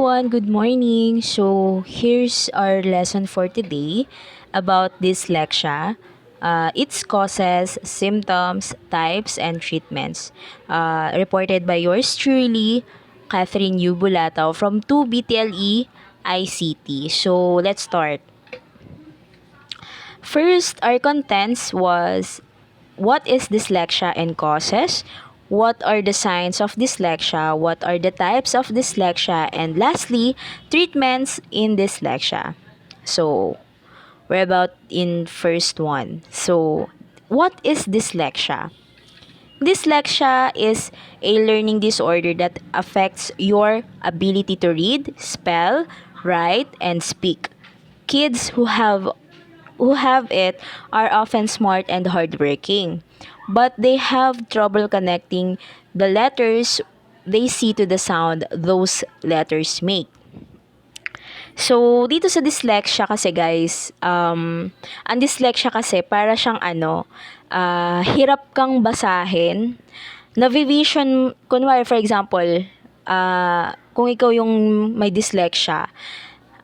everyone, good morning. So, here's our lesson for today about dyslexia. Its causes, symptoms, types, and treatments. Reported by yours truly, Cathyrine Bulatao from 2BTLE ICT. So, let's start. First, our contents was what is dyslexia and causes? What are the signs of dyslexia? What are the types of dyslexia? And lastly, treatments in dyslexia. So, we're about in first one. So, what is dyslexia? Dyslexia is a learning disorder that affects your ability to read, spell, write, and speak. Kids who have it are often smart and hardworking, but they have trouble connecting the letters they see to the sound those letters make. So, dito sa dyslexia kasi guys, ang dyslexia kasi para siyang hirap kang basahin. Navivision, kunwari for example, kung ikaw yung may dyslexia,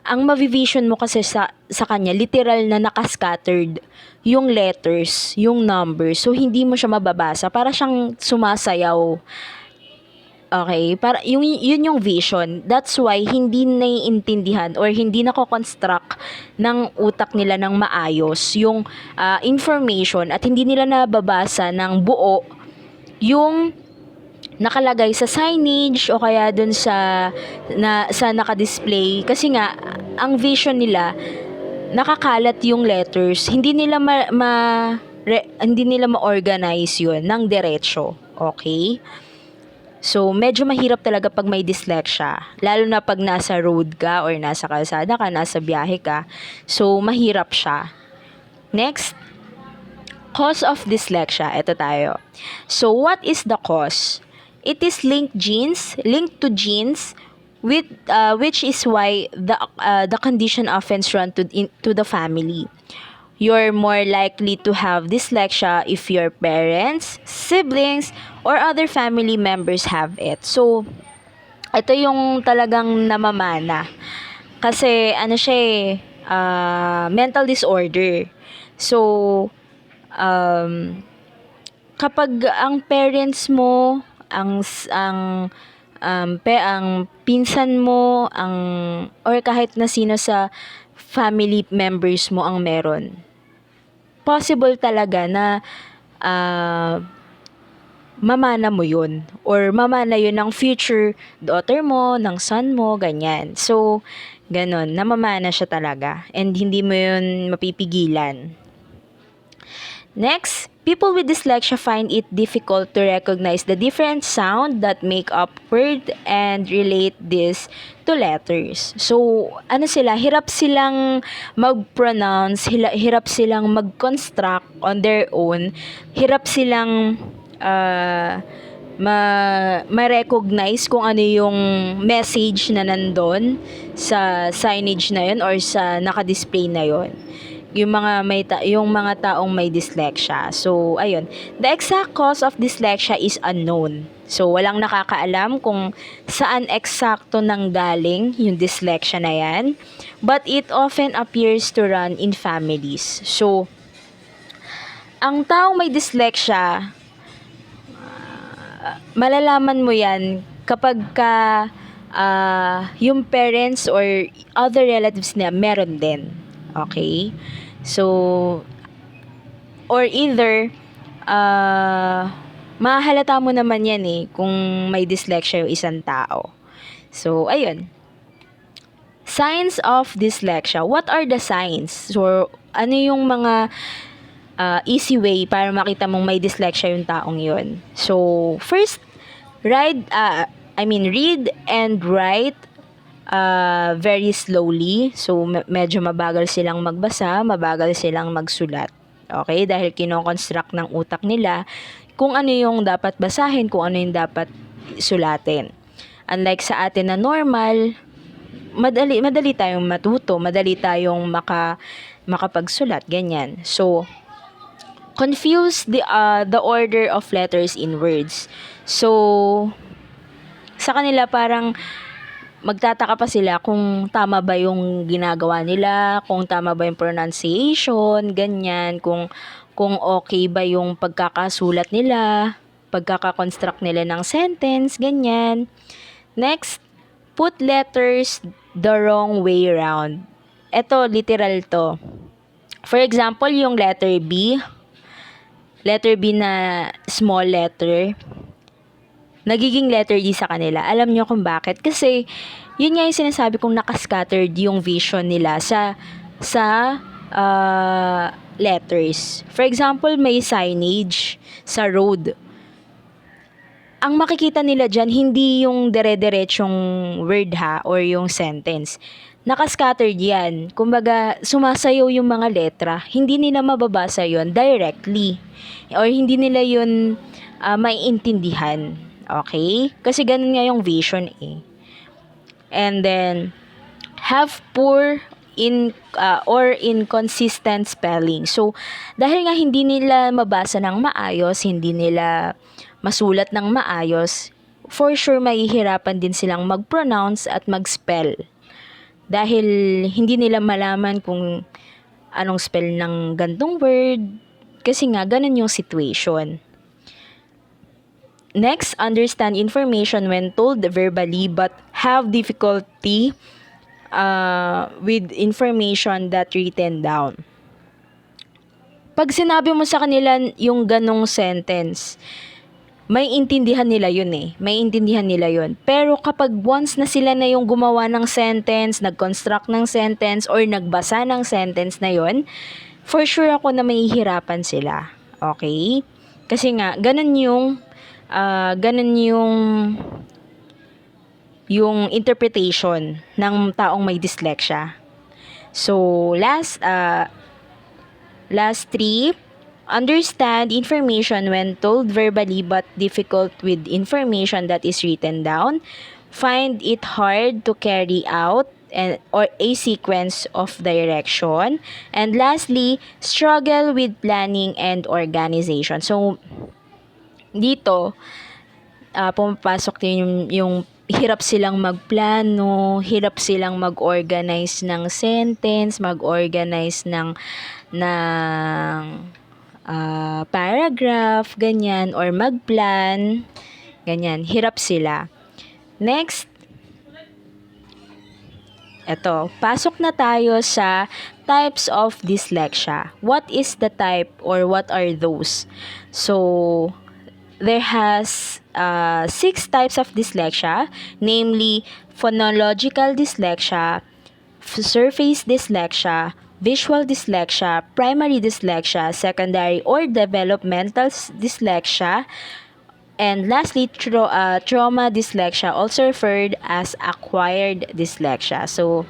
ang mavivision mo kasi sa kanya, literal na nakascattered yung letters, yung numbers. So, hindi mo siya mababasa. Para siyang sumasayaw. Okay? Yun yung vision. That's why, hindi naiintindihan or hindi nako-construct ng utak nila ng maayos yung information at hindi nila nababasa ng buo yung nakalagay sa signage o kaya dun sa naka-display kasi nga ang vision nila nakakalat yung letters, hindi nila hindi nila ma-organize yun ng diretso. Okay? So, medyo mahirap talaga pag may dyslexia. Lalo na pag nasa road ka or nasa kalsada ka, nasa biyahe ka. So, mahirap siya. Next, cause of dyslexia. Ito tayo. So, what is the cause? It is linked to genes, which is why the condition often runs to the family. You're more likely to have dyslexia if your parents, siblings, or other family members have it. So, ito yung talagang namamana. Kasi, siya mental disorder. So, kapag ang parents mo, ang pinsan mo, or kahit na sino sa family members mo ang meron, possible talaga na mamana mo yun or mamana yun ng future daughter mo, ng son mo, ganyan. So, ganon, namamana siya talaga and hindi mo yun mapipigilan. Next, people with dyslexia find it difficult to recognize the different sound that make up word and relate this to letters. So, hirap silang mag-pronounce, hirap silang mag-construct on their own, hirap silang ma-recognize kung ano yung message na nandun sa signage na yun or sa naka-display na yun. Yung mga taong may dyslexia. So, ayun. The exact cause of dyslexia is unknown. So, walang nakakaalam kung saan eksakto nanggaling yung dyslexia na yan. But it often appears to run in families. So, ang taong may dyslexia, malalaman mo yan kapag yung parents or other relatives niya meron din. Okay? So, or either, mahalata mo naman yan kung may dyslexia yung isang tao. So, ayun. Signs of dyslexia. What are the signs? So, ano yung mga easy way para makita mong may dyslexia yung taong yun? So, first, read and write very slowly. So, medyo mabagal silang magbasa, mabagal silang magsulat. Okay? Dahil kinoconstruct ng utak nila kung ano yung dapat basahin, kung ano yung dapat sulatin. Unlike sa atin na normal, madali tayong matuto, madali tayong makapagsulat, ganyan. So, confuse the order of letters in words. So, sa kanila parang magtataka pa sila kung tama ba yung ginagawa nila, kung tama ba yung pronunciation, ganyan, kung okay ba yung pagkakasulat nila, pagkaka-construct nila ng sentence, ganyan. Next, put letters the wrong way round. Ito, literal to. For example, yung letter B na small letter, nagiging letter D sa kanila. Alam nyo kung bakit? Kasi, yun nga yung sinasabi kong nakascattered yung vision nila sa letters. For example, may signage sa road. Ang makikita nila dyan, hindi yung dire-diretsong word ha, or yung sentence. Nakascattered yan. Kumbaga, sumasayaw yung mga letra. Hindi nila mababasa yon directly. Or hindi nila yun maiintindihan. Okay? Kasi ganun nga yung vision eh. And then, have poor or inconsistent spelling. So, dahil nga hindi nila mabasa ng maayos, hindi nila masulat ng maayos, for sure mahihirapan din silang mag-pronounce at mag-spell. Dahil hindi nila malaman kung anong spell ng gantong word, kasi nga ganun yung situation. Next, understand information when told verbally but have difficulty with information that written down. Pag sinabi mo sa kanila yung ganong sentence, may intindihan nila yun eh. May intindihan nila yun. Pero kapag once na sila na yung gumawa ng sentence, nag-construct ng sentence, or nagbasa ng sentence na yun, for sure ako na mahihirapan sila. Okay? Kasi nga, ganun yung interpretation ng taong may dyslexia. So, last three, understand information when told verbally but difficult with information that is written down. Find it hard to carry out or a sequence of direction. And lastly, struggle with planning and organization. So, dito, pumapasok din yung hirap silang magplano, hirap silang mag-organize ng sentence, mag-organize ng paragraph, ganyan, or magplan, ganyan, hirap sila. Next, eto, pasok na tayo sa types of dyslexia. What is the type or what are those? So, there has 6 types of dyslexia, namely phonological dyslexia, surface dyslexia, visual dyslexia, primary dyslexia, secondary or developmental dyslexia, and lastly, trauma dyslexia, also referred as acquired dyslexia. So,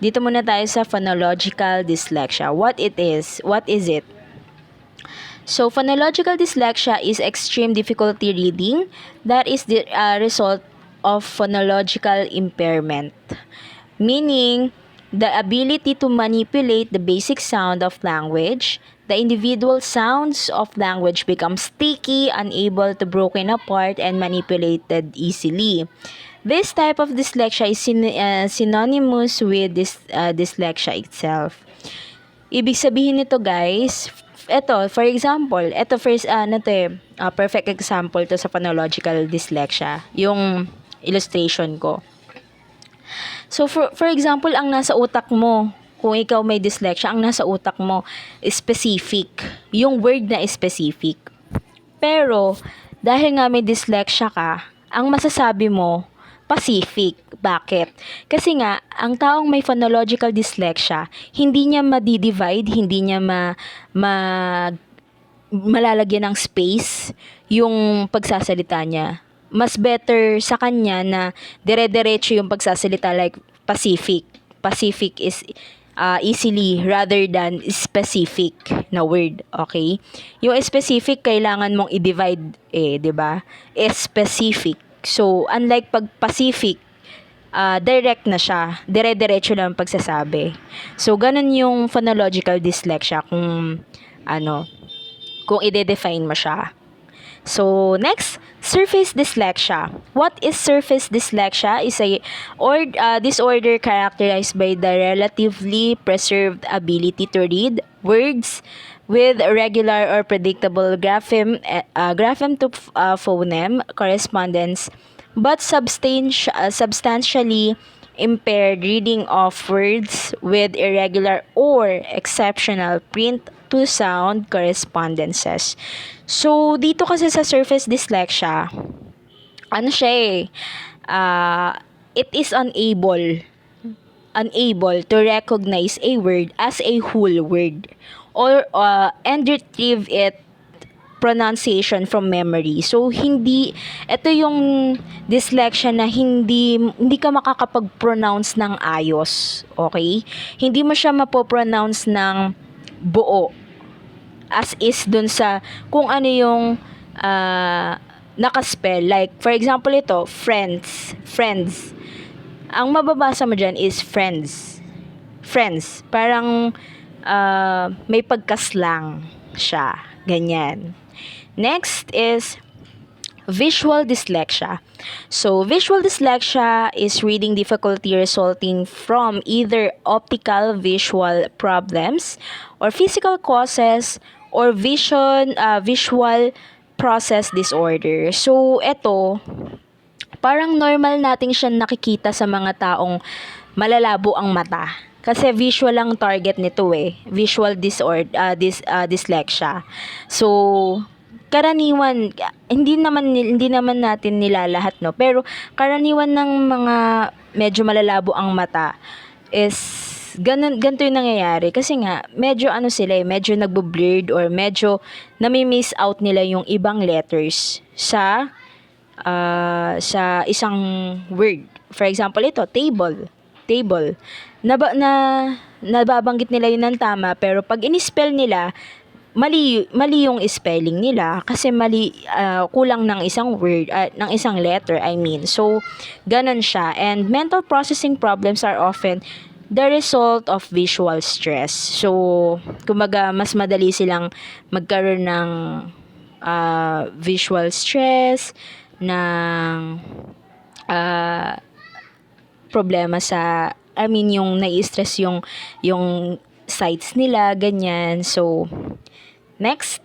dito muna tayo sa phonological dyslexia. What is it? So, phonological dyslexia is extreme difficulty reading that is the result of phonological impairment, meaning the ability to manipulate the basic sound of language. The individual sounds of language become sticky, unable to broken apart, and manipulated easily. This type of dyslexia is synonymous with dyslexia itself. Ibig sabihin nito, guys, for example, perfect example to sa phonological dyslexia, yung illustration ko. So, for example, ang nasa utak mo, kung ikaw may dyslexia, ang nasa utak mo, specific. Yung word na specific. Pero, dahil nga may dyslexia ka, ang masasabi mo, Pacific. Bakit? Kasi nga, ang taong may phonological dyslexia, hindi niya ma-divide, hindi niya malalagyan ng space yung pagsasalita niya. Mas better sa kanya na dire-diretso yung pagsasalita, like Pacific. Pacific is easily rather than specific na word, okay? Yung specific, kailangan mong i-divide, 'di ba? Specific. So, unlike pag Pacific, direct na siya. Dire-diretso lang ang pagsasabi. So, ganun yung phonological dyslexia kung i-define mo siya. So, next, Surface dyslexia. What is surface dyslexia? Is a disorder characterized by the relatively preserved ability to read words with regular or predictable grapheme to phoneme correspondence, but substantially impaired reading of words with irregular or exceptional print to sound correspondences. So, dito kasi sa surface dyslexia, ano siya eh, it is unable to recognize a word as a whole word or and retrieve it pronunciation from memory. So hindi ito yung dyslexia na hindi ka makakapag-pronounce ng ayos, okay? Hindi mo siya mapo-pronounce ng buo as is dun sa kung ano yung nakaspell. Like for example ito, friends. Ang mababasa mo dyan is friends. Parang may pagkaslang siya. Ganyan. Next is visual dyslexia. So, visual dyslexia is reading difficulty resulting from either optical visual problems or physical causes or visual process disorder. So, ito, parang normal nating siya nakikita sa mga taong malalabo ang mata. Kasi visual ang target nito eh. Visual dyslexia. So, karaniwan, hindi naman natin nilalahat, no? Pero, karaniwan ng mga medyo malalabo ang mata is ganito yung nangyayari. Kasi nga, medyo sila eh, medyo nagbo-blurred or medyo nami-miss out nila yung ibang letters sa isang word. For example, ito, table. Nababanggit nila yun ng tama, pero pag in-spell nila, mali yung spelling nila kasi kulang ng isang word, ng isang letter, I mean. So, ganun siya. And mental processing problems are often the result of visual stress. So, kumbaga, mas madali silang magkaroon ng visual stress, ng problema yung nai-stress yung sights nila, ganyan. So, next,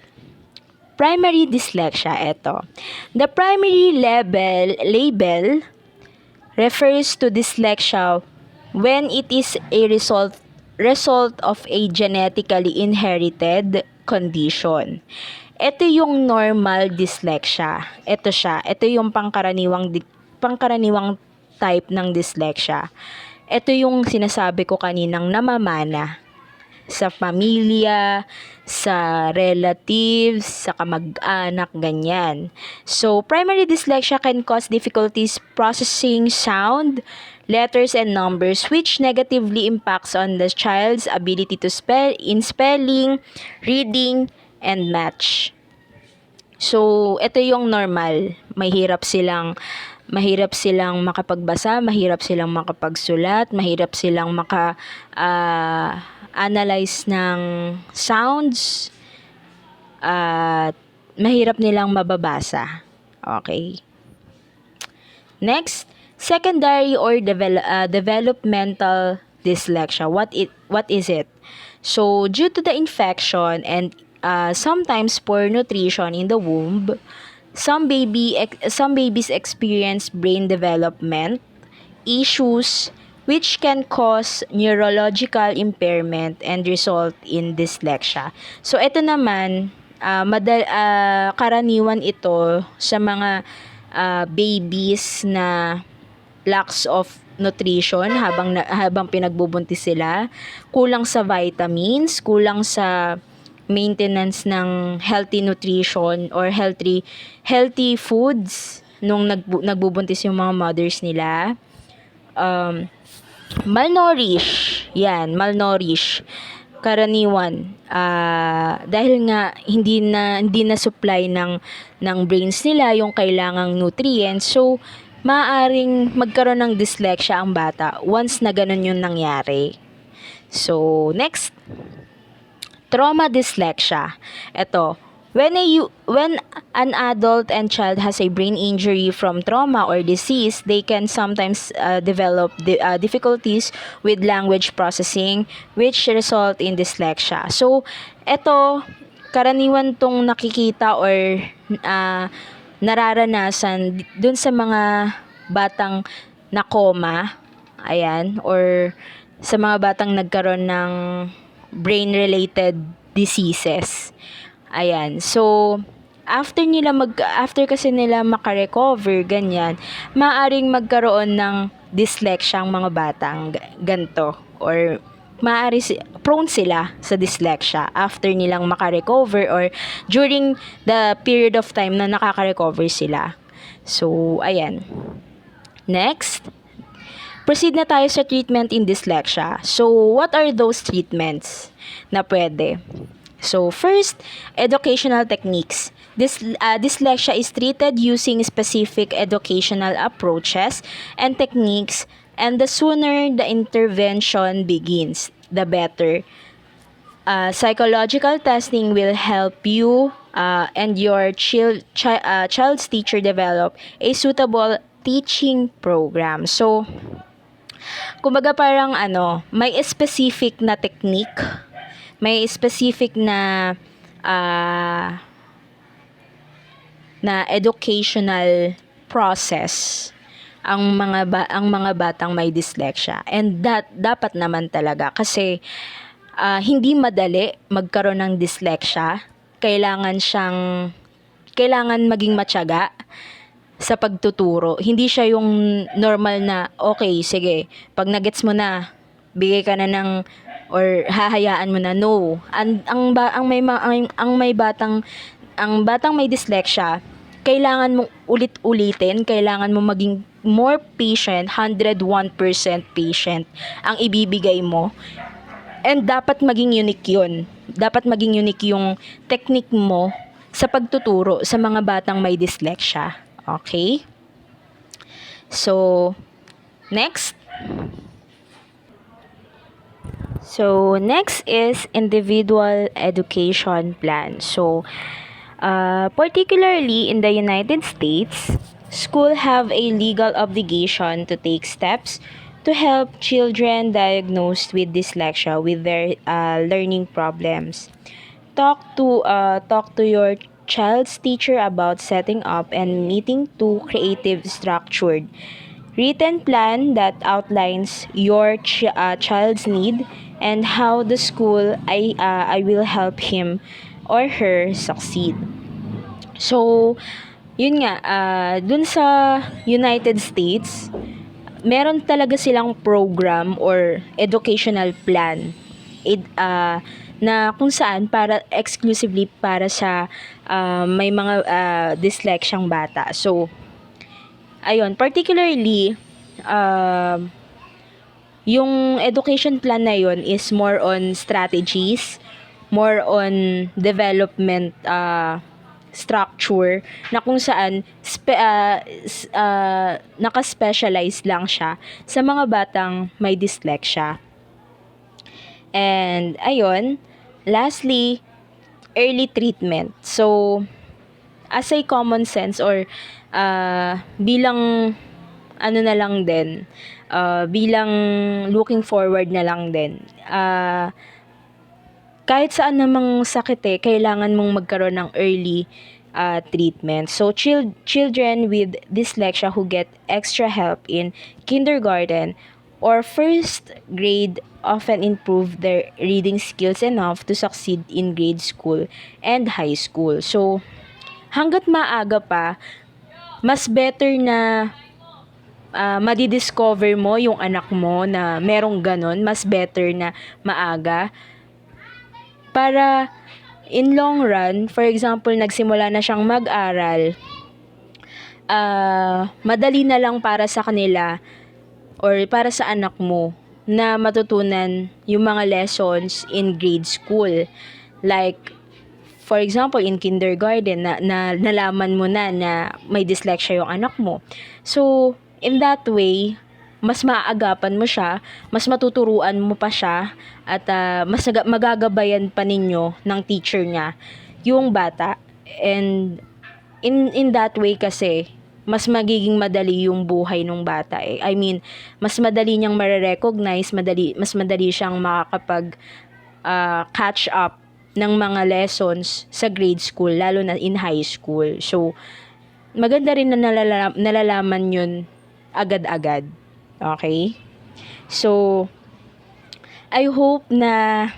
primary dyslexia. Ito. The primary label refers to dyslexia when it is a result of a genetically inherited condition. Ito yung normal dyslexia. Ito siya. Ito yung pangkaraniwang type ng dyslexia. Ito yung sinasabi ko kaninang namamana sa pamilya, sa relatives, sa kamag-anak, ganyan. So, primary dyslexia can cause difficulties processing sound, letters, and numbers, which negatively impacts on the child's ability to spell in spelling, reading, and match. So, ito yung normal. Mahirap silang makapagbasa, mahirap silang makapagsulat, mahirap silang analyze ng sounds, at mahirap nilang mababasa. Okay. Next, secondary or developmental dyslexia. What is it? So, due to the infection and sometimes poor nutrition in the womb, some babies experience brain development issues which can cause neurological impairment and result in dyslexia. So ito naman, karaniwan ito sa mga babies na lacks of nutrition habang pinagbubuntis sila, kulang sa vitamins, kulang sa maintenance ng healthy nutrition or healthy foods nung nagbubuntis yung mga mothers nila. Malnourished. Karaniwan. Dahil nga hindi na supply ng brains nila yung kailangang nutrients. So, maaaring magkaroon ng dyslexia ang bata once na ganun yung nangyari. So, next. Trauma dyslexia. Ito, When an adult and child has a brain injury from trauma or disease, they can sometimes develop difficulties with language processing, which result in dyslexia. So, eto, karaniwan tong nakikita or nararanasan dun sa mga batang nakoma, ayan, or sa mga batang nagkaroon ng brain-related diseases. Ayan. So, after kasi nila makarecover, ganyan, maaring magkaroon ng dyslexia ang mga batang ganto, or prone sila sa dyslexia after nilang makarecover or during the period of time na nakaka-recover sila. So, ayan. Next, proceed na tayo sa treatment in dyslexia. So, what are those treatments na pwede? So, first, educational techniques. Dyslexia is treated using specific educational approaches and techniques, and the sooner the intervention begins, the better. Psychological testing will help you and your child's teacher develop a suitable teaching program. So, kumbaga parang may specific na technique, may specific na educational process ang mga batang may dyslexia. And dapat naman talaga kasi hindi madali magkaroon ng dyslexia. Kailangan maging matyaga sa pagtuturo. Hindi siya yung normal na, okay, sige, pag nagets mo na, bigay ka na ng, or hahayaan mo na. No. Ang batang may dyslexia, kailangan mong ulit-ulitin, kailangan mo maging more patient, 101% patient ang ibibigay mo. And dapat maging unique yun. Dapat maging unique yung technique mo sa pagtuturo sa mga batang may dyslexia. Okay? So, next. So, next is individual education plan. So, particularly in the United States, schools have a legal obligation to take steps to help children diagnosed with dyslexia with their learning problems. Talk to your child's teacher about setting up and meeting two creative structured written plan that outlines your child's need and how the school I will help him or her succeed. So, yun nga, dun sa United States, meron talaga silang program or educational plan na kung saan exclusively para sa may mga dyslexiang bata. So, ayun, particularly, yung education plan na yun is more on strategies, more on development structure, na kung saan naka-specialize lang siya sa mga batang may dyslexia. And ayun, lastly, early treatment. So, as a common sense or bilang na lang din, bilang looking forward na lang din, kahit saan namang sakit kailangan mong magkaroon ng early treatment. So, children with dyslexia who get extra help in kindergarten or first grade often improve their reading skills enough to succeed in grade school and high school. So, hanggat maaga pa, mas better na madidiscover mo yung anak mo na merong ganon, mas better na maaga. Para in long run, for example, nagsimula na siyang mag-aral, madali na lang para sa kanila or para sa anak mo na matutunan yung mga lessons in grade school. Like, for example, in kindergarten, na nalaman mo na may dyslexia yung anak mo. So, in that way, mas maaagapan mo siya, mas matuturuan mo pa siya, at mas magagabayan pa ninyo ng teacher niya yung bata. And in that way kasi, mas magiging madali yung buhay ng bata eh. I mean, mas madali niyang ma-recognize, mas madali siyang makakapag catch up ng mga lessons sa grade school, lalo na in high school. So, maganda rin na nalalaman yun agad-agad. Okay? So, I hope na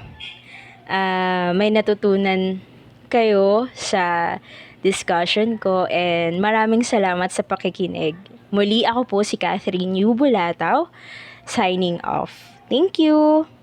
may natutunan kayo sa discussion ko and maraming salamat sa pakikinig. Muli ako po si Cathyrine Bulatao, signing off. Thank you!